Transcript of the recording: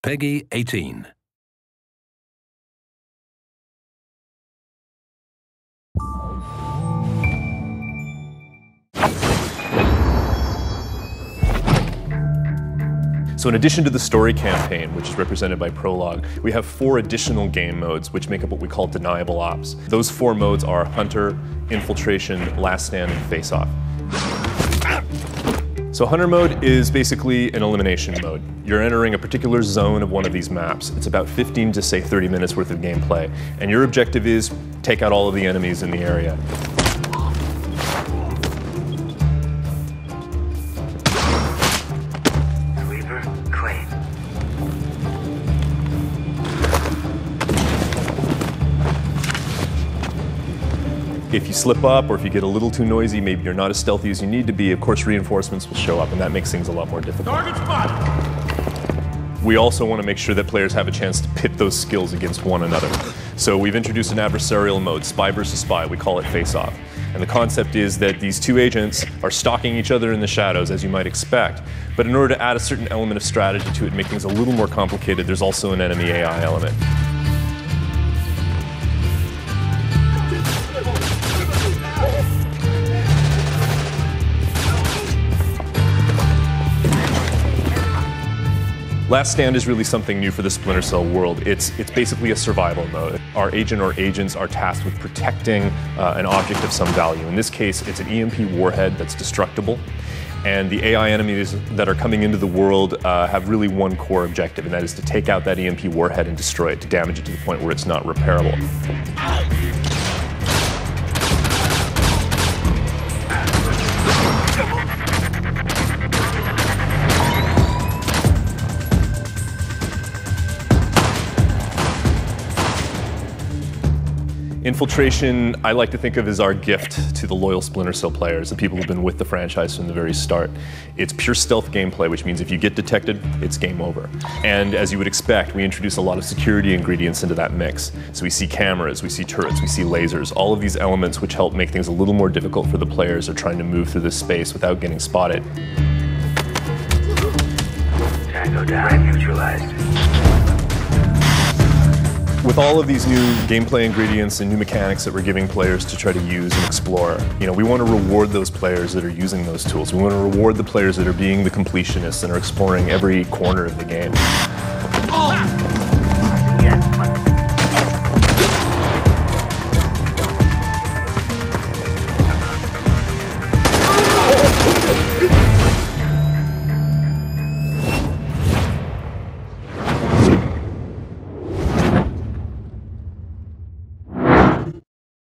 Peggy 18. So in addition to the story campaign, which is represented by Prologue, we have 4 additional game modes which make up what we call Deniable Ops. Those 4 modes are Hunter, Infiltration, Last Stand, and Face Off. So Hunter mode is basically an elimination mode. You're entering a particular zone of one of these maps. It's about 15 to say 30 minutes worth of gameplay. And your objective is take out all of the enemies in the area. If you slip up or if you get a little too noisy, maybe you're not as stealthy as you need to be, of course reinforcements will show up and that makes things a lot more difficult. Target spot! We also want to make sure that players have a chance to pit those skills against one another. So we've introduced an adversarial mode, spy versus spy. We call it Face Off. And the concept is that these 2 agents are stalking each other in the shadows, as you might expect. But in order to add a certain element of strategy to it, make things a little more complicated, there's also an enemy AI element. Last Stand is really something new for the Splinter Cell world. It's basically a survival mode. Our agent or agents are tasked with protecting an object of some value. In this case, it's an EMP warhead that's destructible. And the AI enemies that are coming into the world have really one core objective, and that is to take out that EMP warhead and destroy it, to damage it to the point where it's not repairable. Infiltration, I like to think of as our gift to the loyal Splinter Cell players, the people who've been with the franchise from the very start. It's pure stealth gameplay, which means if you get detected, it's game over. And as you would expect, we introduce a lot of security ingredients into that mix. So we see cameras, we see turrets, we see lasers, all of these elements which help make things a little more difficult for the players who are trying to move through this space without getting spotted. Tango down, neutralized. With all of these new gameplay ingredients and new mechanics that we're giving players to try to use and explore, we want to reward those players that are using those tools. We want to reward the players that are being the completionists and are exploring every corner of the game. Yes,